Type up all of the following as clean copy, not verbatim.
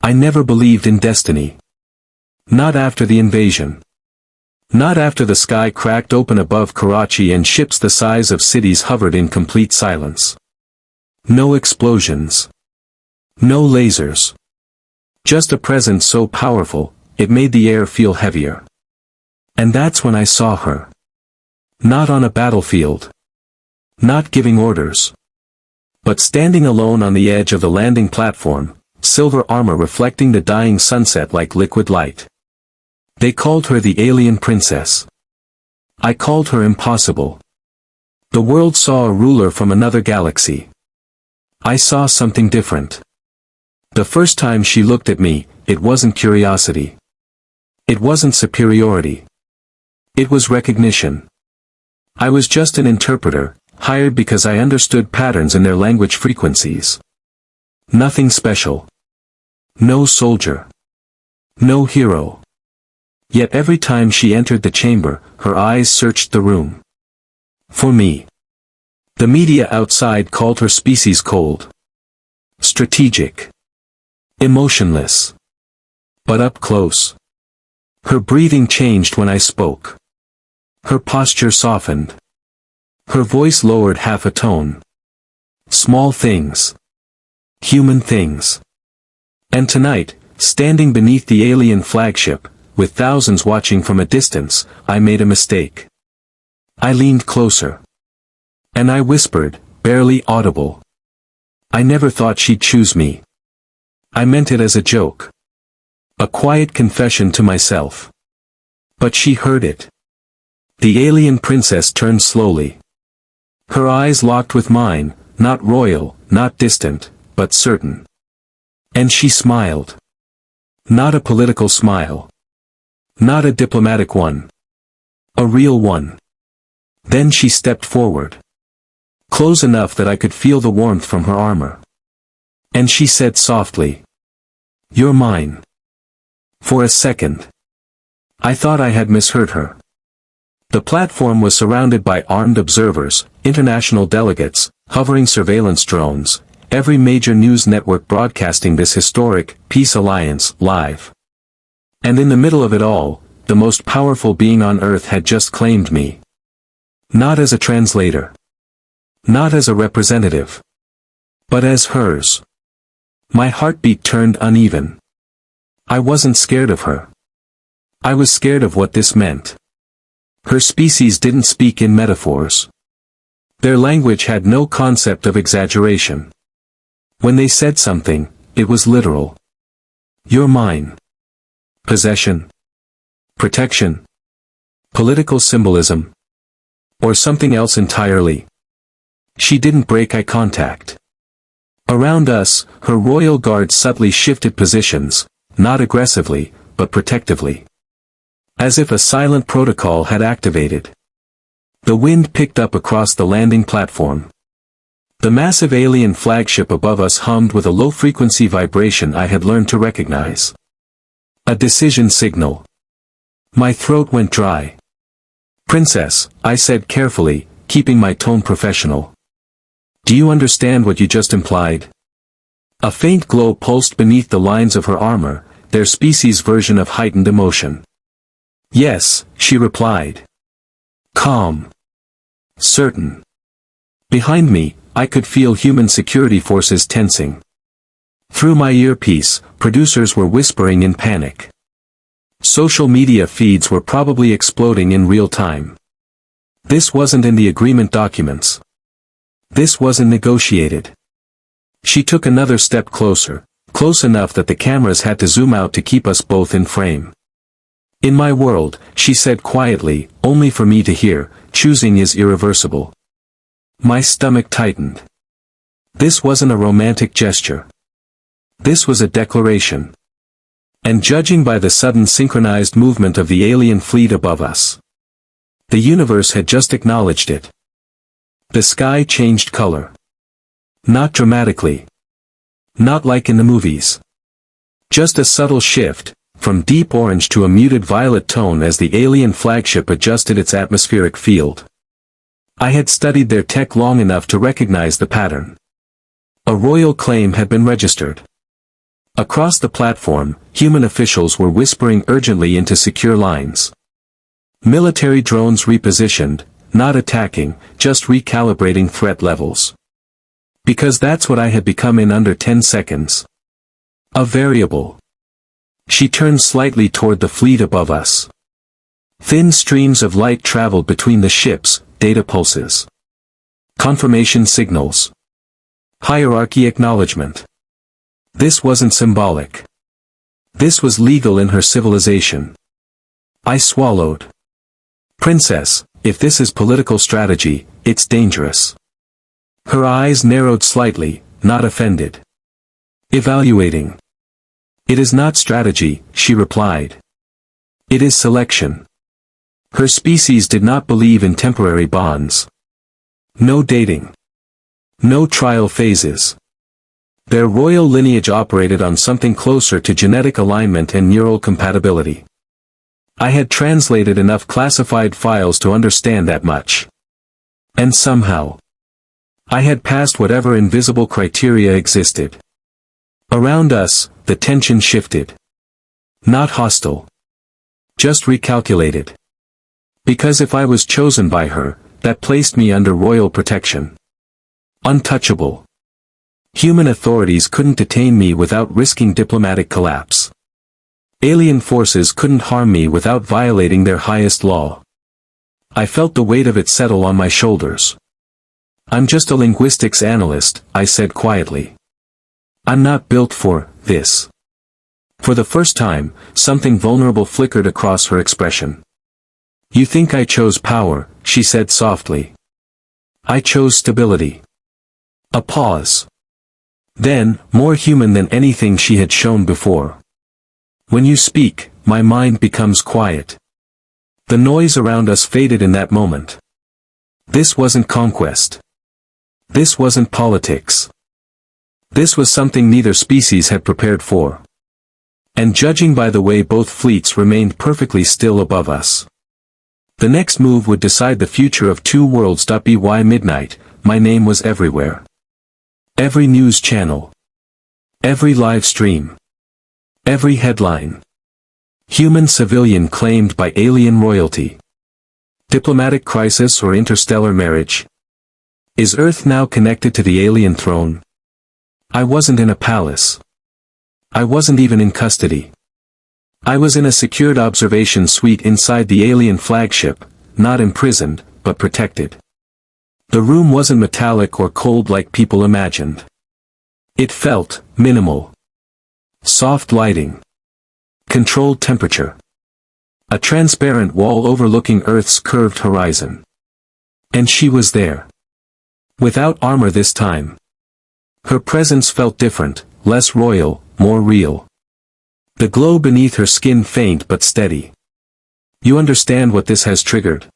I never believed in destiny. Not after the invasion. Not after the sky cracked open above Karachi and ships the size of cities hovered in complete silence. No explosions. No lasers. Just a presence so powerful, it made the air feel heavier. And that's when I saw her. Not on a battlefield. Not giving orders. But standing alone on the edge of the landing platform, silver armor reflecting the dying sunset like liquid light. They called her the alien princess. I called her impossible. The world saw a ruler from another galaxy. I saw something different. The first time she looked at me, it wasn't curiosity. It wasn't superiority. It was recognition. I was just an interpreter, hired because I understood patterns in their language frequencies. Nothing special. No soldier. No hero. Yet every time she entered the chamber, her eyes searched the room. For me. The media outside called her species cold. Strategic. Emotionless. But up close. Her breathing changed when I spoke. Her posture softened. Her voice lowered half a tone. Small things. Human things. And tonight, standing beneath the alien flagship, with thousands watching from a distance, I made a mistake. I leaned closer. And I whispered, barely audible. I never thought she'd choose me. I meant it as a joke. A quiet confession to myself. But she heard it. The alien princess turned slowly. Her eyes locked with mine, not royal, not distant, but certain. And she smiled. Not a political smile. Not a diplomatic one. A real one. Then she stepped forward. Close enough that I could feel the warmth from her armor. And she said softly, "You're mine." For a second, I thought I had misheard her. The platform was surrounded by armed observers, international delegates, hovering surveillance drones, every major news network broadcasting this historic peace alliance live. And in the middle of it all, the most powerful being on earth had just claimed me. Not as a translator. Not as a representative. But as hers. My heartbeat turned uneven. I wasn't scared of her. I was scared of what this meant. Her species didn't speak in metaphors. Their language had no concept of exaggeration. When they said something, it was literal. You're mine. Possession. Protection. Political symbolism. Or something else entirely. She didn't break eye contact. Around us, her royal guard subtly shifted positions, not aggressively, but protectively. As if a silent protocol had activated. The wind picked up across the landing platform. The massive alien flagship above us hummed with a low-frequency vibration I had learned to recognize. A decision signal. My throat went dry. "Princess," I said carefully, keeping my tone professional. "Do you understand what you just implied?" A faint glow pulsed beneath the lines of her armor, their species' version of heightened emotion. "Yes," she replied. Calm. Certain. Behind me, I could feel human security forces tensing. Through my earpiece, producers were whispering in panic. Social media feeds were probably exploding in real time. This wasn't in the agreement documents. This wasn't negotiated. She took another step closer, close enough that the cameras had to zoom out to keep us both in frame. "In my world," she said quietly, only for me to hear, "choosing is irreversible." My stomach tightened. This wasn't a romantic gesture. This was a declaration. And judging by the sudden synchronized movement of the alien fleet above us, the universe had just acknowledged it. The sky changed color. Not dramatically. Not like in the movies. Just a subtle shift, from deep orange to a muted violet tone as the alien flagship adjusted its atmospheric field. I had studied their tech long enough to recognize the pattern. A royal claim had been registered. Across the platform, human officials were whispering urgently into secure lines. Military drones repositioned, not attacking, just recalibrating threat levels. Because that's what I had become in under 10 seconds. A variable. She turned slightly toward the fleet above us. Thin streams of light traveled between the ships, data pulses. Confirmation signals. Hierarchy acknowledgement. This wasn't symbolic. This was legal in her civilization. I swallowed. Princess, if this is political strategy, it's dangerous. Her eyes narrowed slightly, not offended. Evaluating. It is not strategy, she replied. It is selection. Her species did not believe in temporary bonds. No dating. No trial phases. Their royal lineage operated on something closer to genetic alignment and neural compatibility. I had translated enough classified files to understand that much. And somehow, I had passed whatever invisible criteria existed. Around us, the tension shifted. Not hostile. Just recalculated. Because if I was chosen by her, that placed me under royal protection. Untouchable. Human authorities couldn't detain me without risking diplomatic collapse. Alien forces couldn't harm me without violating their highest law. I felt the weight of it settle on my shoulders. I'm just a linguistics analyst, I said quietly. I'm not built for this. For the first time, something vulnerable flickered across her expression. You think I chose power, she said softly. I chose stability. A pause. Then, more human than anything she had shown before. When you speak, my mind becomes quiet. The noise around us faded in that moment. This wasn't conquest. This wasn't politics. This was something neither species had prepared for. And judging by the way both fleets remained perfectly still above us, the next move would decide the future of two worlds. By midnight, my name was everywhere. Every news channel. Every live stream. Every headline. Human civilian claimed by alien royalty. Diplomatic crisis or interstellar marriage? Is Earth now connected to the alien throne? I wasn't in a palace. I wasn't even in custody. I was in a secured observation suite inside the alien flagship, not imprisoned, but protected. The room wasn't metallic or cold like people imagined. It felt minimal. Soft lighting. Controlled temperature. A transparent wall overlooking Earth's curved horizon. And she was there. Without armor this time. Her presence felt different, less royal, more real. The glow beneath her skin faint but steady. You understand what this has triggered?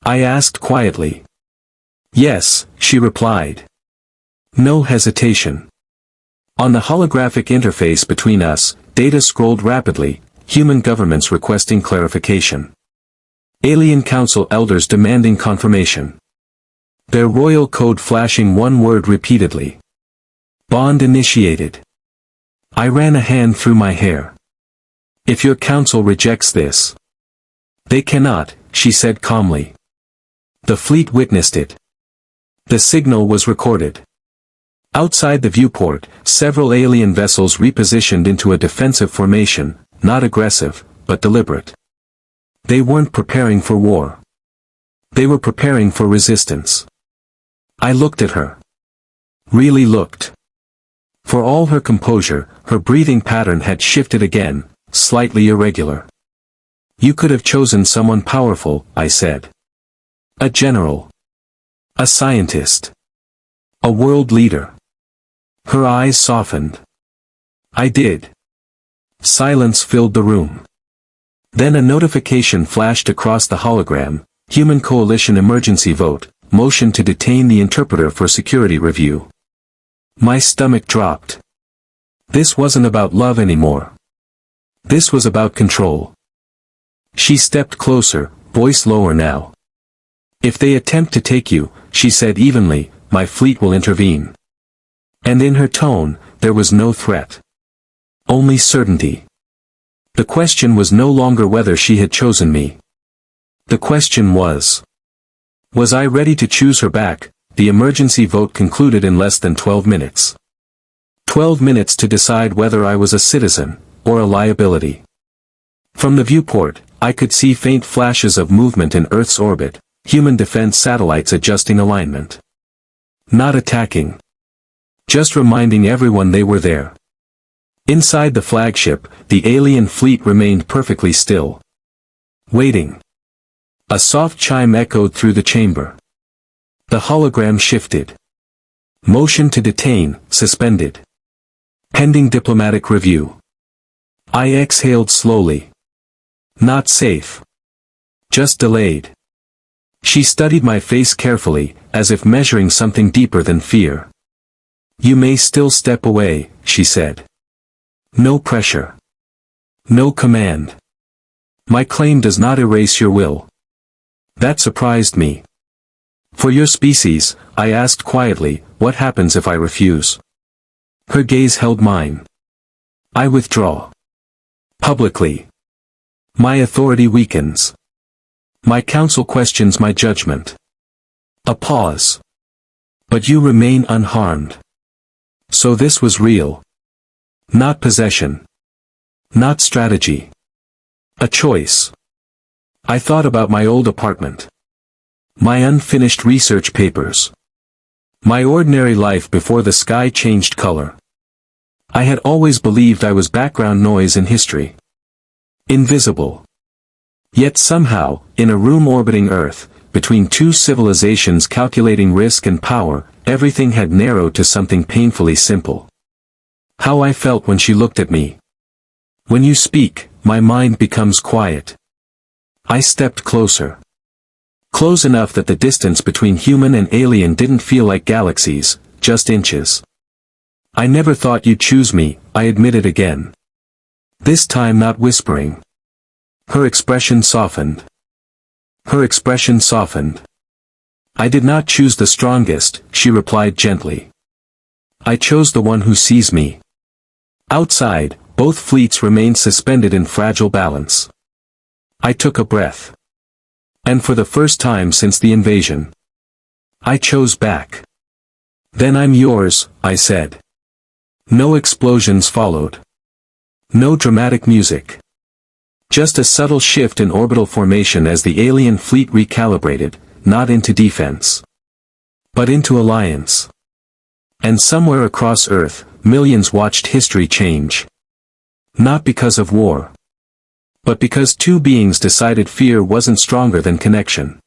I asked quietly. Yes, she replied. No hesitation. On the holographic interface between us, data scrolled rapidly, human governments requesting clarification. Alien council elders demanding confirmation. Their royal code flashing one word repeatedly. Bond initiated. I ran a hand through my hair. If your council rejects this. They cannot, she said calmly. The fleet witnessed it. The signal was recorded. Outside the viewport, several alien vessels repositioned into a defensive formation, not aggressive, but deliberate. They weren't preparing for war. They were preparing for resistance. I looked at her. Really looked. For all her composure, her breathing pattern had shifted again, slightly irregular. You could have chosen someone powerful, I said. A general. A scientist. A world leader. Her eyes softened. I did. Silence filled the room. Then a notification flashed across the hologram, Human Coalition emergency vote, motion to detain the interpreter for security review. My stomach dropped. This wasn't about love anymore. This was about control. She stepped closer, voice lower now. If they attempt to take you, she said evenly, my fleet will intervene. And in her tone, there was no threat. Only certainty. The question was no longer whether she had chosen me. The question was I ready to choose her back? The emergency vote concluded in less than 12 minutes. 12 minutes to decide whether I was a citizen, or a liability. From the viewport, I could see faint flashes of movement in Earth's orbit, human defense satellites adjusting alignment. Not attacking. Just reminding everyone they were there. Inside the flagship, the alien fleet remained perfectly still. Waiting. A soft chime echoed through the chamber. The hologram shifted. Motion to detain, suspended. Pending diplomatic review. I exhaled slowly. Not safe. Just delayed. She studied my face carefully, as if measuring something deeper than fear. You may still step away, she said. No pressure. No command. My claim does not erase your will. That surprised me. For your species, I asked quietly, what happens if I refuse? Her gaze held mine. I withdraw. Publicly. My authority weakens. My counsel questions my judgment. A pause. But you remain unharmed. So this was real. Not possession. Not strategy. A choice. I thought about my old apartment. My unfinished research papers. My ordinary life before the sky changed color. I had always believed I was background noise in history. Invisible. Yet somehow, in a room orbiting Earth, between two civilizations calculating risk and power, everything had narrowed to something painfully simple. How I felt when she looked at me. When you speak, my mind becomes quiet. I stepped closer. Close enough that the distance between human and alien didn't feel like galaxies, just inches. I never thought you'd choose me, I admitted again. This time not whispering. Her expression softened. Her expression softened. I did not choose the strongest, she replied gently. I chose the one who sees me. Outside, both fleets remained suspended in fragile balance. I took a breath. And for the first time since the invasion, I chose back. Then I'm yours, I said. No explosions followed. No dramatic music. Just a subtle shift in orbital formation as the alien fleet recalibrated, not into defense, but into alliance. And somewhere across Earth, millions watched history change. Not because of war, but because two beings decided fear wasn't stronger than connection.